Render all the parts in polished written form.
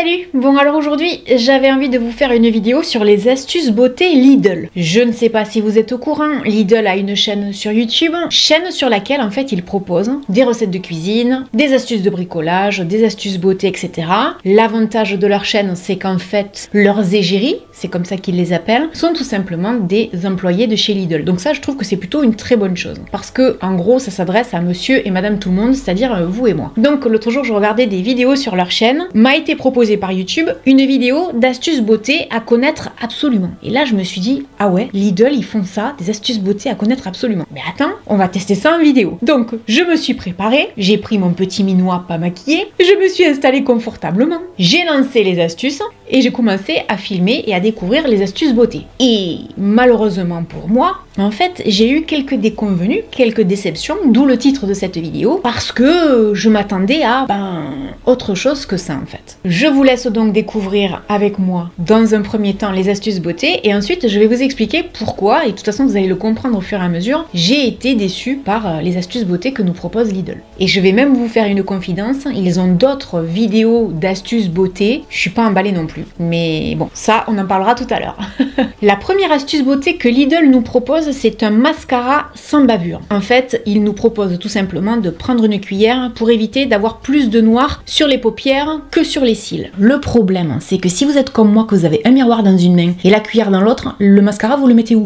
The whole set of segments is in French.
Salut! Bon alors aujourd'hui j'avais envie de vous faire une vidéo sur les astuces beauté Lidl. Je ne sais pas si vous êtes au courant, Lidl a une chaîne sur YouTube, chaîne sur laquelle en fait ils proposent des recettes de cuisine, des astuces de bricolage, des astuces beauté, etc. L'avantage de leur chaîne c'est qu'en fait leurs égéries, c'est comme ça qu'ils les appellent, sont tout simplement des employés de chez Lidl. Donc ça je trouve que c'est plutôt une très bonne chose. Parce que en gros ça s'adresse à monsieur et madame tout le monde, c'est-à-dire vous et moi. Donc l'autre jour je regardais des vidéos sur leur chaîne, m'a été proposé par YouTube une vidéo d'astuces beauté à connaître absolument. Et là je me suis dit, ah ouais, Lidl ils font ça, des astuces beauté à connaître absolument. Mais attends, on va tester ça en vidéo. Donc je me suis préparée, j'ai pris mon petit minois pas maquillé, je me suis installée confortablement, j'ai lancé les astuces et j'ai commencé à filmer et à découvrir les astuces beauté. Et malheureusement pour moi, en fait, j'ai eu quelques déconvenues, quelques déceptions, d'où le titre de cette vidéo, parce que je m'attendais à, autre chose que ça en fait. Je vous laisse donc découvrir avec moi, dans un premier temps, les astuces beauté, et ensuite je vais vous expliquer pourquoi, et de toute façon vous allez le comprendre au fur et à mesure, j'ai été déçue par les astuces beauté que nous propose Lidl. Et je vais même vous faire une confidence, ils ont d'autres vidéos d'astuces beauté, je suis pas emballée non plus. Mais bon, ça on en parlera tout à l'heure. La première astuce beauté que Lidl nous propose, c'est un mascara sans bavure. En fait, il nous propose tout simplement de prendre une cuillère pour éviter d'avoir plus de noir sur les paupières que sur les cils. Le problème, c'est que si vous êtes comme moi, que vous avez un miroir dans une main et la cuillère dans l'autre, le mascara, vous le mettez où?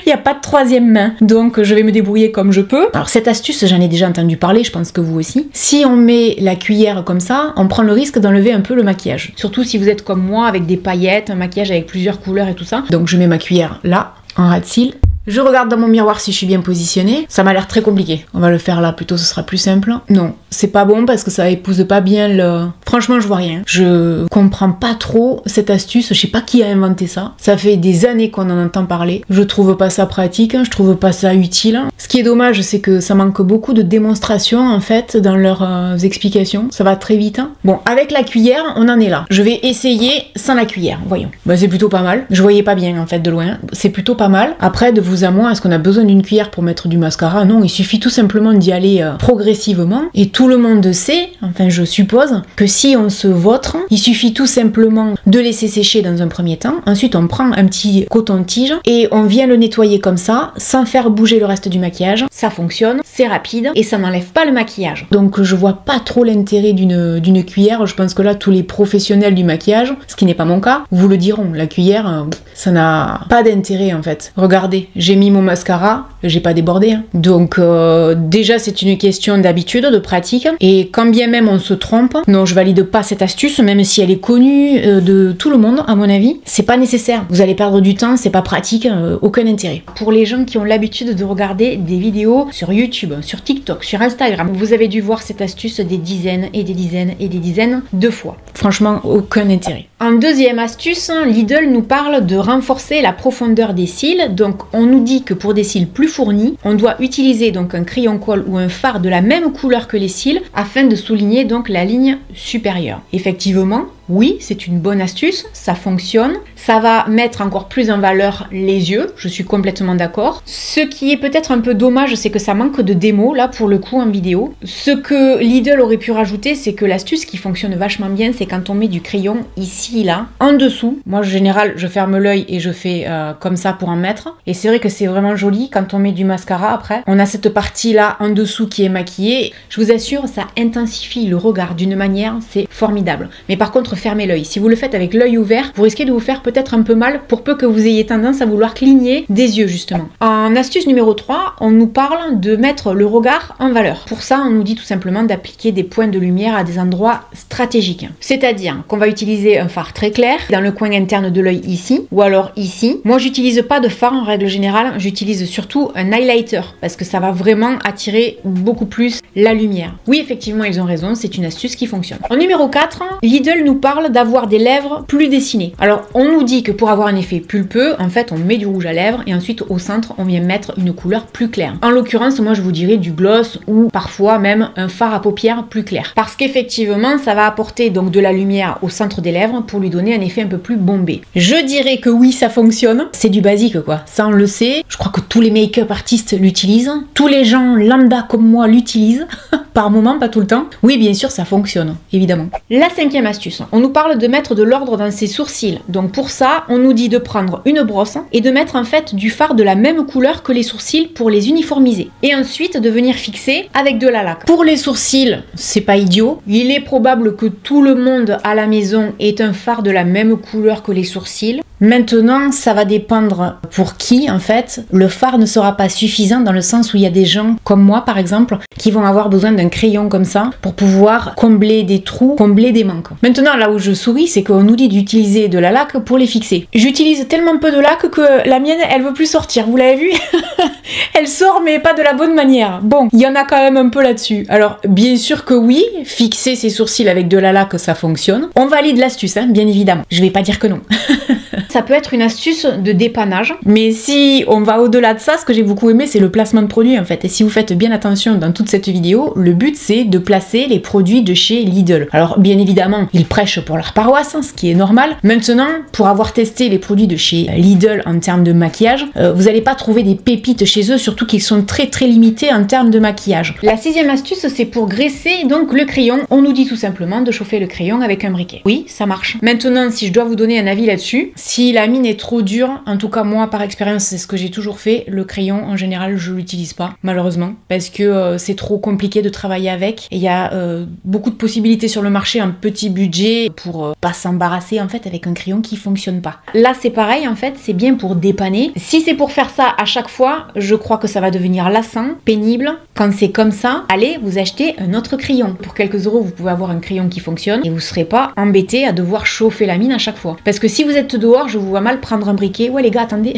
Il n'y a pas de troisième main, donc je vais me débrouiller comme je peux. Alors cette astuce, j'en ai déjà entendu parler, je pense que vous aussi. Si on met la cuillère comme ça, on prend le risque d'enlever un peu le maquillage. Surtout si vous êtes comme moi, avec des paillettes, un maquillage avec plusieurs couleurs et tout ça. Donc je mets ma cuillère là, en ras de cils. Je regarde dans mon miroir si je suis bien positionnée. Ça m'a l'air très compliqué. On va le faire là, plutôt ce sera plus simple. Non, c'est pas bon parce que ça épouse pas bien le... Franchement, je vois rien. Je comprends pas trop cette astuce. Je sais pas qui a inventé ça. Ça fait des années qu'on en entend parler. Je trouve pas ça pratique, je trouve pas ça utile. Ce qui est dommage, c'est que ça manque beaucoup de démonstration en fait dans leurs explications. Ça va très vite. Bon, avec la cuillère, on en est là. Je vais essayer sans la cuillère, voyons. Bah c'est plutôt pas mal. Je voyais pas bien en fait de loin. C'est plutôt pas mal. Après, de vous à moi, est-ce qu'on a besoin d'une cuillère pour mettre du mascara? Non, il suffit tout simplement d'y aller progressivement. Et tout le monde sait, enfin je suppose, que si on se vautre, il suffit tout simplement de laisser sécher dans un premier temps. Ensuite, on prend un petit coton-tige et on vient le nettoyer comme ça, sans faire bouger le reste du maquillage. Ça fonctionne, c'est rapide et ça n'enlève pas le maquillage. Donc je vois pas trop l'intérêt d'une cuillère. Je pense que là, tous les professionnels du maquillage, ce qui n'est pas mon cas, vous le diront. La cuillère, ça n'a pas d'intérêt en fait. Regardez, j'ai mis mon mascara, j'ai pas débordé. Hein. Donc déjà c'est une question d'habitude, de pratique. Et quand bien même on se trompe, non je valide pas cette astuce, même si elle est connue de tout le monde à mon avis. C'est pas nécessaire. Vous allez perdre du temps, c'est pas pratique, aucun intérêt. Pour les gens qui ont l'habitude de regarder des vidéos sur YouTube, sur TikTok, sur Instagram, vous avez dû voir cette astuce des dizaines et des dizaines et des dizaines de fois. Franchement, aucun intérêt. En deuxième astuce, Lidl nous parle de renforcer la profondeur des cils. Donc on nous dit que pour des cils plus fournis, on doit utiliser donc un crayon colle ou un fard de la même couleur que les cils afin de souligner donc la ligne supérieure. Effectivement, oui, c'est une bonne astuce, ça fonctionne, ça va mettre encore plus en valeur les yeux, je suis complètement d'accord. Ce qui est peut-être un peu dommage, c'est que ça manque de démo là pour le coup en vidéo. Ce que Lidl aurait pu rajouter, c'est que l'astuce qui fonctionne vachement bien, c'est quand on met du crayon ici, là, en dessous. Moi, en général, je ferme l'œil et je fais comme ça pour en mettre. Et c'est vrai que c'est vraiment joli quand on met du mascara après. On a cette partie là en dessous qui est maquillée. Je vous assure, ça intensifie le regard d'une manière, c'est formidable. Mais par contre, fermez l'œil. Si vous le faites avec l'œil ouvert, vous risquez de vous faire peut-être un peu mal pour peu que vous ayez tendance à vouloir cligner des yeux justement. En astuce numéro 3, on nous parle de mettre le regard en valeur. Pour ça, on nous dit tout simplement d'appliquer des points de lumière à des endroits stratégiques. C'est-à-dire qu'on va utiliser un fard très clair dans le coin interne de l'œil ici ou alors ici. Moi, j'utilise pas de fard en règle générale, j'utilise surtout un highlighter parce que ça va vraiment attirer beaucoup plus la lumière. Oui, effectivement, ils ont raison, c'est une astuce qui fonctionne. En numéro 4, Lidl nous parle d'avoir des lèvres plus dessinées. Alors, on nous dit que pour avoir un effet pulpeux, en fait, on met du rouge à lèvres et ensuite au centre, on vient mettre une couleur plus claire. En l'occurrence, moi, je vous dirais du gloss ou parfois même un fard à paupières plus clair. Parce qu'effectivement, ça va apporter donc de la lumière au centre des lèvres pour lui donner un effet un peu plus bombé. Je dirais que oui, ça fonctionne. C'est du basique, quoi. Ça, on le sait. Je crois que tous les make-up artistes l'utilisent. Tous les gens lambda comme moi l'utilisent. Par moment, pas tout le temps. Oui, bien sûr, ça fonctionne, évidemment. La cinquième astuce. on nous parle de mettre de l'ordre dans ses sourcils. Donc pour ça, on nous dit de prendre une brosse et de mettre en fait du fard de la même couleur que les sourcils pour les uniformiser. Et ensuite de venir fixer avec de la laque. Pour les sourcils, c'est pas idiot. Il est probable que tout le monde à la maison ait un fard de la même couleur que les sourcils. Maintenant, ça va dépendre pour qui, en fait. Le fard ne sera pas suffisant dans le sens où il y a des gens, comme moi par exemple, qui vont avoir besoin d'un crayon comme ça pour pouvoir combler des trous, combler des manques. Maintenant, là où je souris, c'est qu'on nous dit d'utiliser de la laque pour les fixer. J'utilise tellement peu de laque que la mienne, elle veut plus sortir, vous l'avez vu? Elle sort, mais pas de la bonne manière. Bon, il y en a quand même un peu là-dessus. Alors, bien sûr que oui, fixer ses sourcils avec de la laque, ça fonctionne. On valide l'astuce, hein, bien évidemment. Je vais pas dire que non. Ça peut être une astuce de dépannage, mais si on va au-delà de ça, ce que j'ai beaucoup aimé, c'est le placement de produits en fait. Et si vous faites bien attention dans toute cette vidéo, le but c'est de placer les produits de chez Lidl. Alors bien évidemment, ils prêchent pour leur paroisse, hein, ce qui est normal. Maintenant, pour avoir testé les produits de chez Lidl en termes de maquillage, vous n'allez pas trouver des pépites chez eux, surtout qu'ils sont très limités en termes de maquillage. La 6e astuce, c'est pour graisser donc le crayon. On nous dit tout simplement de chauffer le crayon avec un briquet. Oui, ça marche. Maintenant, si je dois vous donner un avis là-dessus, si la mine est trop dure, en tout cas moi par expérience c'est ce que j'ai toujours fait, le crayon en général je l'utilise pas malheureusement parce que c'est trop compliqué de travailler avec et il y a beaucoup de possibilités sur le marché en petit budget pour pas s'embarrasser en fait avec un crayon qui fonctionne pas. Là c'est pareil en fait, c'est bien pour dépanner. Si c'est pour faire ça à chaque fois, je crois que ça va devenir lassant, pénible. Quand c'est comme ça, allez vous achetez un autre crayon. Pour quelques euros vous pouvez avoir un crayon qui fonctionne et vous serez pas embêté à devoir chauffer la mine à chaque fois. Parce que si vous êtes dehors, je vous vois mal prendre un briquet. Ouais les gars, attendez,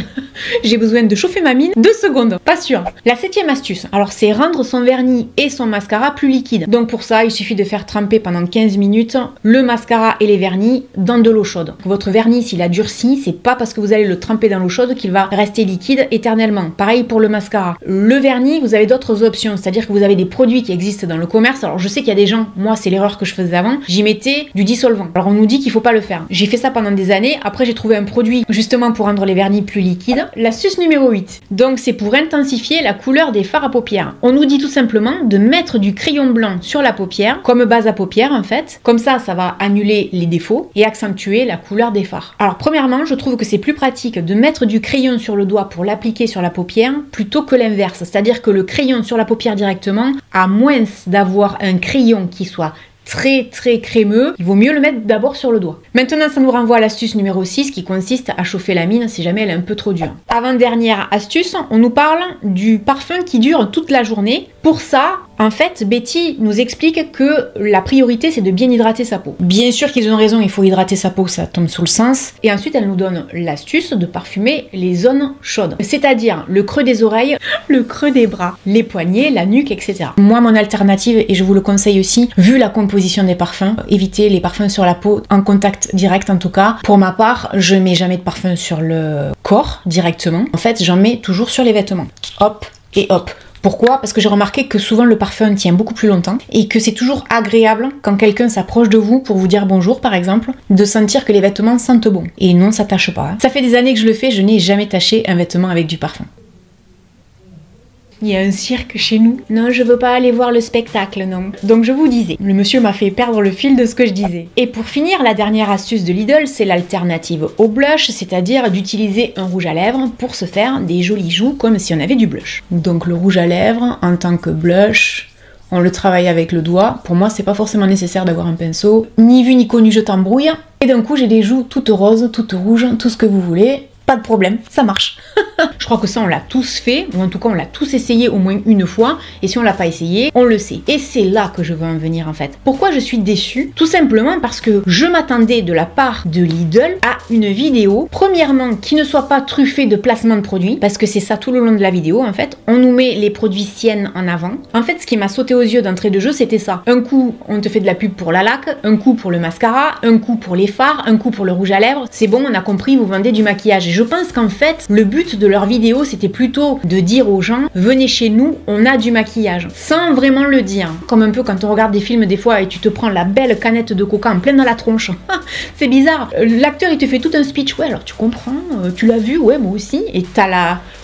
j'ai besoin de chauffer ma mine 2 secondes, pas sûr. La 7e astuce, alors c'est rendre son vernis et son mascara plus liquide. Donc pour ça, il suffit de faire tremper pendant 15 minutes le mascara et les vernis dans de l'eau chaude. Votre vernis, s'il a durci, c'est pas parce que vous allez le tremper dans l'eau chaude qu'il va rester liquide éternellement. Pareil pour le mascara. Le vernis, vous avez d'autres options, c'est-à-dire que vous avez des produits qui existent dans le commerce. Alors je sais qu'il y a des gens, moi c'est l'erreur que je faisais avant, j'y mettais du dissolvant. Alors on nous dit qu'il faut pas le faire. J'ai fait ça pendant des années, après j'ai trouvé un produit justement pour rendre les vernis plus liquides. L'astuce numéro 8. Donc c'est pour intensifier la couleur des fards à paupières. On nous dit tout simplement de mettre du crayon blanc sur la paupière comme base à paupières en fait. Comme ça va annuler les défauts et accentuer la couleur des fards. Alors premièrement, je trouve que c'est plus pratique de mettre du crayon sur le doigt pour l'appliquer sur la paupière plutôt que l'inverse. C'est-à-dire que le crayon sur la paupière directement, à moins d'avoir un crayon qui soit très crémeux, il vaut mieux le mettre d'abord sur le doigt. Maintenant, ça nous renvoie à l'astuce numéro 6 qui consiste à chauffer la mine si jamais elle est un peu trop dure. Avant-dernière astuce, on nous parle du parfum qui dure toute la journée. Pour ça, en fait, Betty nous explique que la priorité c'est de bien hydrater sa peau. Bien sûr qu'ils ont raison, il faut hydrater sa peau, ça tombe sous le sens. Et ensuite, elle nous donne l'astuce de parfumer les zones chaudes. C'est-à-dire le creux des oreilles, le creux des bras, les poignets, la nuque, etc. Moi, mon alternative, et je vous le conseille aussi, vu la composition des parfums, évitez les parfums sur la peau en contact direct en tout cas. Pour ma part, je mets jamais de parfum sur le corps directement. En fait, j'en mets toujours sur les vêtements. Hop et hop. Pourquoi? Parce que j'ai remarqué que souvent le parfum tient beaucoup plus longtemps et que c'est toujours agréable quand quelqu'un s'approche de vous pour vous dire bonjour par exemple, de sentir que les vêtements sentent bon. Et non, ça tâche pas. Ça fait des années que je le fais, je n'ai jamais taché un vêtement avec du parfum. Il y a un cirque chez nous. Non, je veux pas aller voir le spectacle, non. Donc je vous disais, le monsieur m'a fait perdre le fil de ce que je disais. Et pour finir, la dernière astuce de Lidl, c'est l'alternative au blush, c'est-à-dire d'utiliser un rouge à lèvres pour se faire des jolies joues comme si on avait du blush. Donc le rouge à lèvres, en tant que blush, on le travaille avec le doigt. Pour moi, c'est pas forcément nécessaire d'avoir un pinceau. Ni vu ni connu, je t'embrouille. Et d'un coup, j'ai des joues toutes roses, toutes rouges, tout ce que vous voulez. Pas de problème, ça marche. Je crois que ça on l'a tous fait, ou en tout cas on l'a tous essayé au moins une fois, et si on l'a pas essayé, on le sait. Et c'est là que je veux en venir en fait. Pourquoi je suis déçue? Tout simplement parce que je m'attendais de la part de Lidl à une vidéo, premièrement qui ne soit pas truffée de placement de produits, parce que c'est ça tout le long de la vidéo en fait. On nous met les produits Sienne en avant. En fait, ce qui m'a sauté aux yeux d'entrée de jeu, c'était ça. Un coup, on te fait de la pub pour la laque, un coup pour le mascara, un coup pour les fards, un coup pour le rouge à lèvres. C'est bon, on a compris, vous vendez du maquillage. Je pense qu'en fait, le but de leur vidéo, c'était plutôt de dire aux gens, venez chez nous, on a du maquillage. Sans vraiment le dire. Comme un peu quand on regarde des films des fois et tu te prends la belle canette de coca en plein dans la tronche. C'est bizarre. L'acteur, il te fait tout un speech. Ouais, alors tu comprends, tu l'as vu, ouais, moi aussi. Et t'as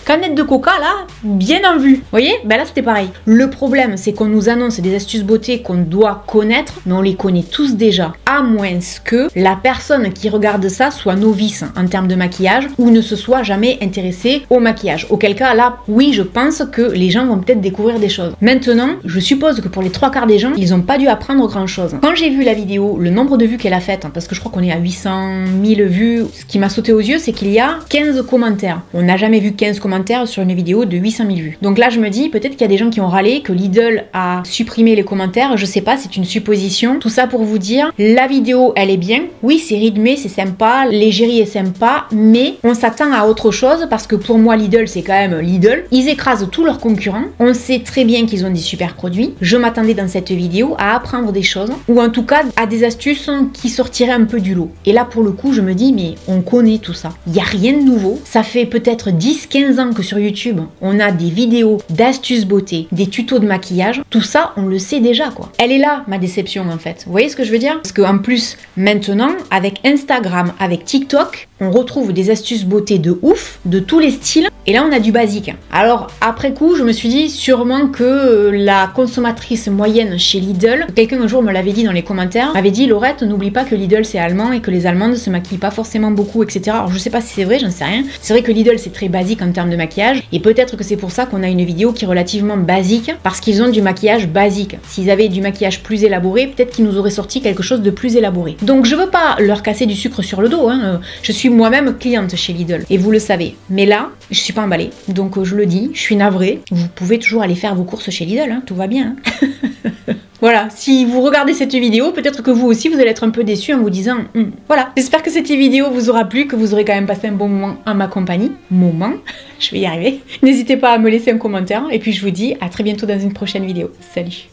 Canette de coca là, bien en vue. Vous voyez? Ben là c'était pareil. Le problème c'est qu'on nous annonce des astuces beauté qu'on doit connaître, mais on les connaît tous déjà. À moins que la personne qui regarde ça soit novice en termes de maquillage ou ne se soit jamais intéressée au maquillage. Auquel cas là, oui, je pense que les gens vont peut-être découvrir des choses. Maintenant, je suppose que pour les 3/4 des gens, ils n'ont pas dû apprendre grand chose. Quand j'ai vu la vidéo, le nombre de vues qu'elle a faites, parce que je crois qu'on est à 800 000 vues, ce qui m'a sauté aux yeux, c'est qu'il y a 15 commentaires. On n'a jamais vu 15 commentaires sur une vidéo de 800 000 vues. Donc là, je me dis, peut-être qu'il y a des gens qui ont râlé, que Lidl a supprimé les commentaires, je sais pas, c'est une supposition. Tout ça pour vous dire, la vidéo, elle est bien. Oui, c'est rythmé, c'est sympa, l'égérie est sympa, mais on s'attend à autre chose parce que pour moi, Lidl, c'est quand même Lidl. Ils écrasent tous leurs concurrents. On sait très bien qu'ils ont des super produits. Je m'attendais dans cette vidéo à apprendre des choses, ou en tout cas à des astuces qui sortiraient un peu du lot. Et là, pour le coup, je me dis, mais on connaît tout ça. Il n'y a rien de nouveau. Ça fait peut-être 10-15 ans que sur YouTube, on a des vidéos d'astuces beauté, des tutos de maquillage. Tout ça, on le sait déjà, quoi. Elle est là, ma déception, en fait. Vous voyez ce que je veux dire? Parce qu'en plus, maintenant, avec Instagram, avec TikTok, on retrouve des astuces beauté de ouf, de tous les styles. Et là, on a du basique. Alors, après coup, je me suis dit sûrement que la consommatrice moyenne chez Lidl, quelqu'un un jour me l'avait dit dans les commentaires, m'avait dit, Laurette, n'oublie pas que Lidl c'est allemand et que les Allemandes se maquillent pas forcément beaucoup, etc. Alors, je sais pas si c'est vrai, j'en sais rien. C'est vrai que Lidl c'est très basique en termes de maquillage, et peut-être que c'est pour ça qu'on a une vidéo qui est relativement basique, parce qu'ils ont du maquillage basique. S'ils avaient du maquillage plus élaboré, peut-être qu'ils nous auraient sorti quelque chose de plus élaboré. Donc, je veux pas leur casser du sucre sur le dos, hein. Je suis moi-même cliente chez Lidl, et vous le savez. Mais là, je suis pas emballée. Donc je le dis, je suis navrée. Vous pouvez toujours aller faire vos courses chez Lidl, hein, tout va bien. Hein. Voilà, si vous regardez cette vidéo, peut-être que vous aussi vous allez être un peu déçus en vous disant voilà. J'espère que cette vidéo vous aura plu, que vous aurez quand même passé un bon moment en ma compagnie. Je vais y arriver. N'hésitez pas à me laisser un commentaire et puis je vous dis à très bientôt dans une prochaine vidéo. Salut.